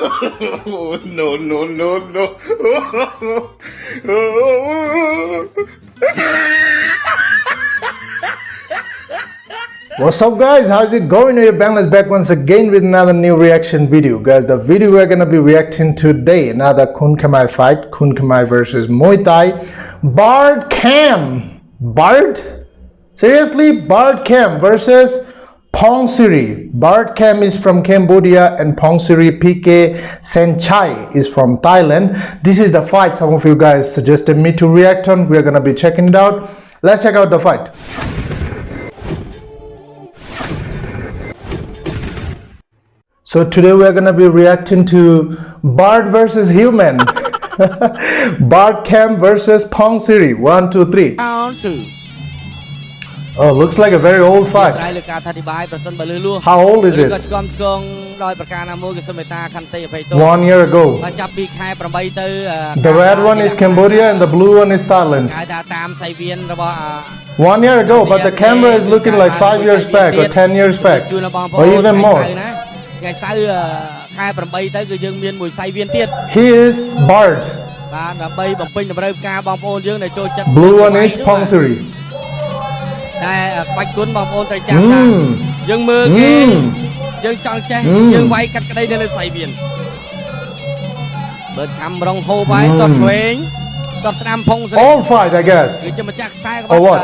No, no, no, no. What's up guys, how's it going? Your Bangla is back once again with another new reaction video. Guys, the video we're gonna be reacting today, another KUNKHMER fight, KUNKHMER versus Muay Thai. KHAM. Bard? Seriously? KHAM versus PONGSIRI. KHAM is from Cambodia and PONGSIRI PK SAENCHAI is from Thailand. This is the fight some of you guys suggested me to react on. We're gonna be checking it out. Let's check out the fight. So today we're gonna be reacting to Bard versus Human. KHAM versus PONGSIRI. 1, 2, 3. Round 2. Oh, looks like a very old fight. How old is it? 1 year ago. The red one is Cambodia and the blue one is Thailand. 1 year ago, but the camera is looking like 5 years back or 10 years back or even more. He is Bard. Blue one is PONGSIRI. All fight, I guess. Or what?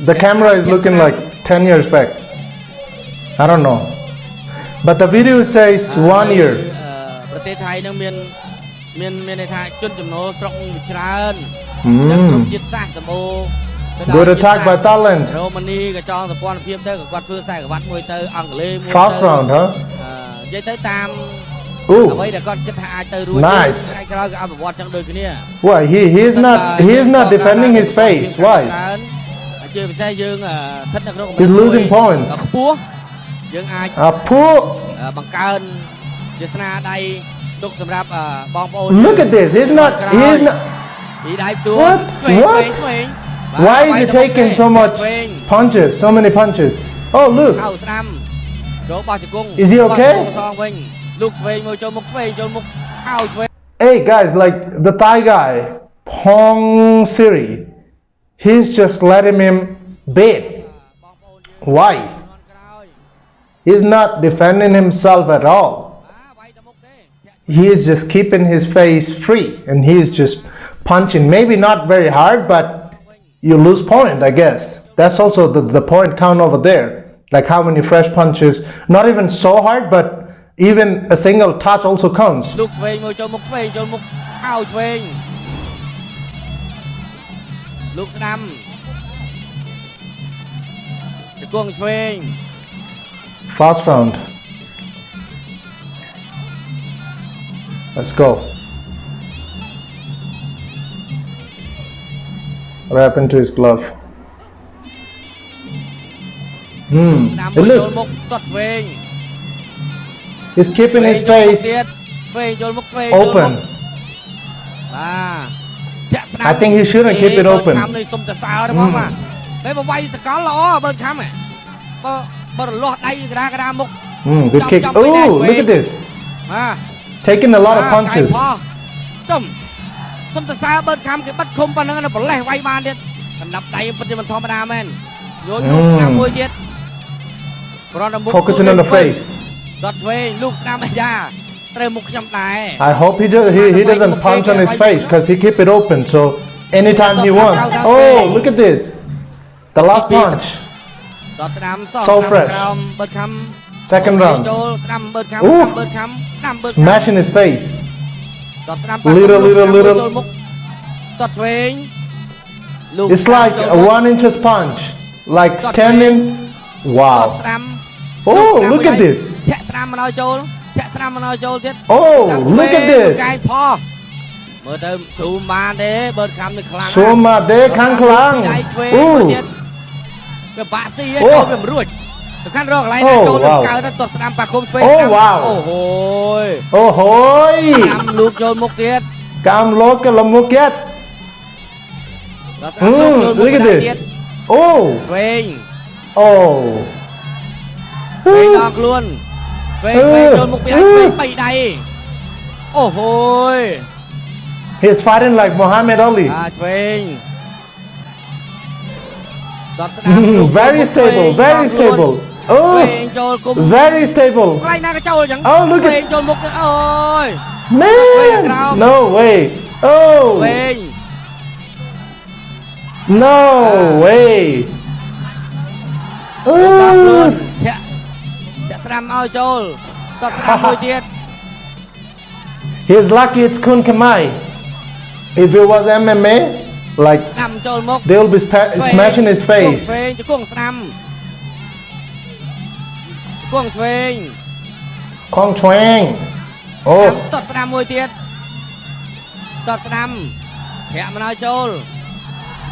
The camera is looking like 10 years back. I don't know. But the video says 1 year. Good attack by Thailand. Fast round, huh? Ooh. Nice. Why? He is not defending his face. Why? He's losing points. Poor. Look at this. He's not. What? Why is he taking so much punches? So many punches. Oh, look. Is he okay? Hey guys, like the Thai guy, PONGSIRI, he's just letting him beat. Why? He's not defending himself at all. He is just keeping his face free and he is just punching. Maybe not very hard, but you lose point, I guess. That's also the point count over there. Like how many fresh punches. Not even so hard, but even a single touch also counts. Fast round. Let's go. What happened to his glove? Look. He's keeping his face open. I think he shouldn't keep it open. Good kick. Oh, look at this. Taking a lot of punches. Focusing on the face. I hope he doesn't punch on his face because he keep it open, so anytime he wants. Oh, look at this. The last punch. So fresh. Second round. Ooh. Smashing his face. Little. It's like a 1 inch punch. Like standing. Wow. Oh, look at this. Oh, look at this. Sumade khang klang. Ooh. Oh wow. Oh hoi. Cam lốt cái lồng mục chết. Look at this. Oh. Oh. เวงนอกล้วนเวงโดนมุกไปได้เวงไปได้โอ้โห He's fighting like Muhammad Ali. เวงดอดสนามลูก Very stable, very stable. เว Oh, งโจลกุม very stable. ใกล้หน้ากระเจ้าอย่าง Oh, look เว at งโจลมุกโอ้ย man. No way. เว Oh, ง no way. ดอดล้วน Oh. จะสนามเอาโจลดอดสนามมวยเดียด He's lucky it's KUNKHMER. If it was MMA, like นำโจลมุก they will be smashing his เว face. งจะก้วงสนามก้วงเวง Kong Chuang. Oh, ตอดสนามมวยเดียดตอดสนามแผลมันเอาโจล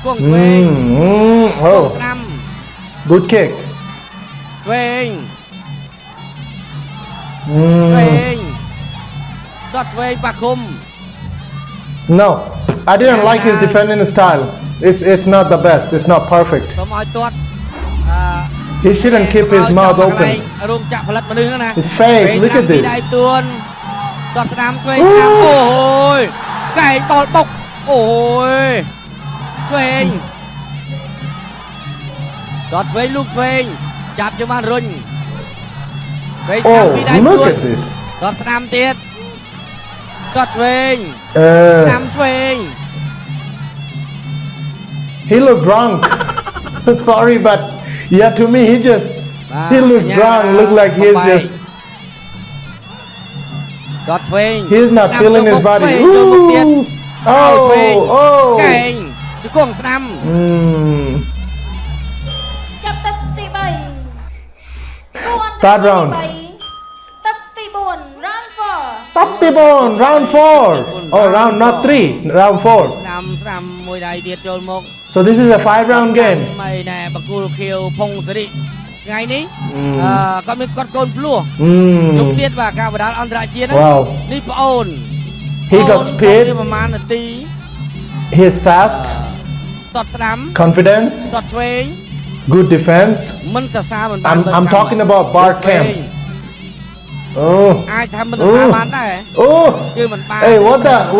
ก้วงเวงก้วง Oh, สนาม good kick. เวงเวงดอดเวงปากคุม No, I didn't like his defending style. It's not the best. It's not perfect. สมอตรวจ He shouldn't keep his mouth open. รวมจับผลัดมาดึงนะ His face, look at this. ได้ตัวดอดสนามช่วยสนามโอ้โหไก่บอลปกโอ้ยช่วยดอดเวงลูกเวงจับจะมารุนเวงสนาม Oh, มีได้ look ตัว at this. ดอดสนามเตียดดอดเวงสนามช่วย He looked drunk. Sorry, but yeah, to me he looked drunk. Looked like he's just ดอดเวง he's not feeling his body. โดนบุกเตียด Oh, เก่ oh. งจะก้วงสนาม Chấp tức tỷ bảy. Third round. Tức tỷ buồn round 4. Top the bone, round 4. Oh, round not 3, round 4. สนามมวยใดเดียดโจลมก So this is a 5-round game. ไม่แน่บักกูเคียวพงศริไงนี้ก็มีกดโกนพลั่วลูกเตียดว่าการประดานอันตรายเจียน Wow. นี่ปะโอน He got speed. ประมาณนาที He's fast, ตอดสนาม confidence, ตอดเวง good defense. มันซาซาเหมือน I'm talking about Bar Camp. Oh. ไอ้ทำมันซาซาบ้านได้ Oh. คือมันปา Hey,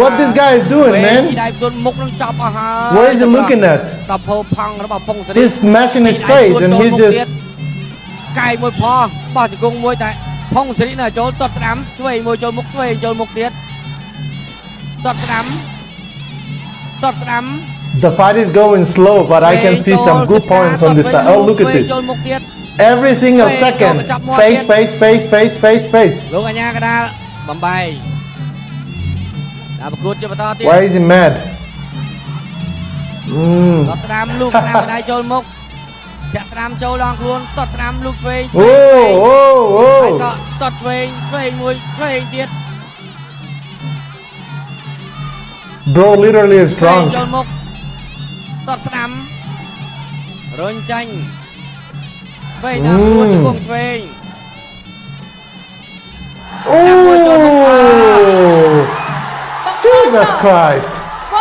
what this guy is doing, ที่ man? ได้โดนมุกต้องจับอาหาร What is he looking at? ดับโพพังระบบพงศริ He's smashing his face and he just ไก่มวยพอป้าจะกงมวยแต่พงศริน่ะโจลตอดสนามช่วยมวยโจลมุกช่วยโจลมุกเตียดตอดสนามตอดสนาม the fight is going slow, but I can see some good points on this side. Oh, look at this. โจลมุกเตียด Every single second. Face, face, face, face, face, face. ลูกอัญญากระดาษบำไบดาวประกุดจะมาต่อเตียด Why is he mad? ตอดสนามลูกสนามบันไดโจลมุกแขกสนามโจลลองคลวนตอดสนามลูกเฟย Oh, ไอ้ก็ oh, ตอดเฟยมวยเฟยเตียด oh. Bro literally is เฟย drunk. โจลมุกตอดสนามรนจังเฟยดาวคลวนจะกงเฟย Oh, Jesus Christ.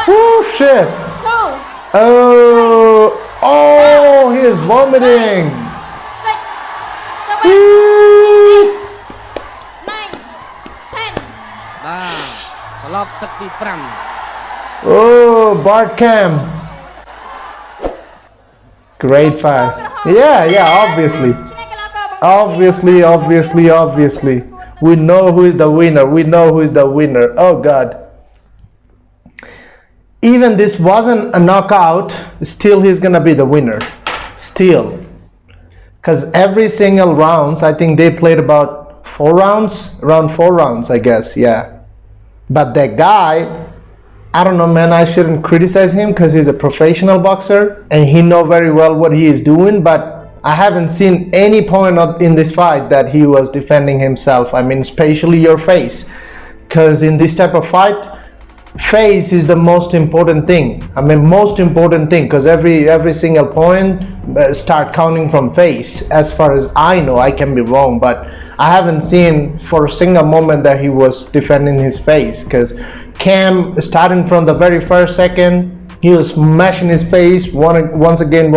Oh, shit. 2. Oh, oh, he is vomiting. 6. 7. Ooh. 9. 10. บ้าสลบตึกที่ปร Oh, Bart Cam. Great fight. Yeah, obviously. Obviously. We know who is the winner. Oh, God. Even this wasn't a knockout, still he's gonna be the winner. Still. Because every single rounds, I think they played about 4 rounds? Around 4 rounds, I guess, yeah. But that guy, I don't know, man, I shouldn't criticize him because he's a professional boxer and he know very well what he is doing, but I haven't seen any point in this fight that he was defending himself. I mean, especially your face, because in this type of fight, face is the most important thing. I mean, most important thing, because every single point start counting from face. As far as I know, I can be wrong, but I haven't seen for a single moment that he was defending his face, because KHEM, starting from the very first second, he was smashing his face once again.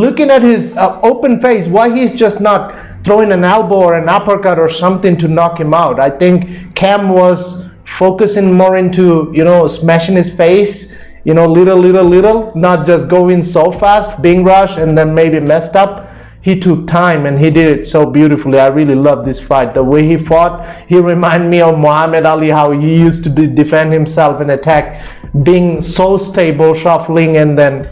Looking at his open face, why he's just not throwing an elbow or an uppercut or something to knock him out. I think KHEM was focusing more into, smashing his face, little, not just going so fast, being rushed and then maybe messed up. He took time and he did it so beautifully. I really love this fight. The way he fought, he reminded me of Muhammad Ali, how he used to defend himself and attack, being so stable, shuffling and then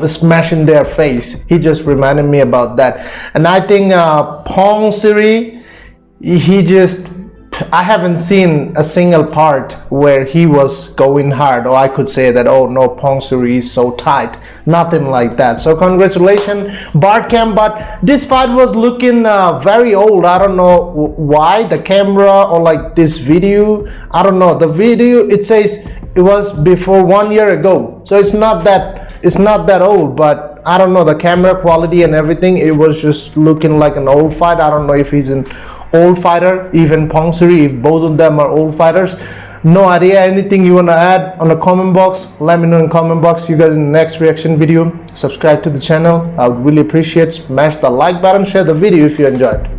smashing their face. He just reminded me about that. And I think PONGSIRI, I haven't seen a single part where he was going hard, or I could say that, oh no, PONGSIRI is so tight. Nothing like that. So congratulations, KHEM. But this fight was looking very old. I don't know why, the camera or like this video, I don't know. The video, it says it was before 1 year ago. So it's not that old, but I don't know, the camera quality and everything, it was just looking like an old fight. I don't know if he's an old fighter, even PONGSIRI, if both of them are old fighters. No idea. Anything you want to add on the comment box, let me know in the comment box. You guys in the next reaction video, subscribe to the channel. I would really appreciate. Smash the like button, share the video if you enjoyed.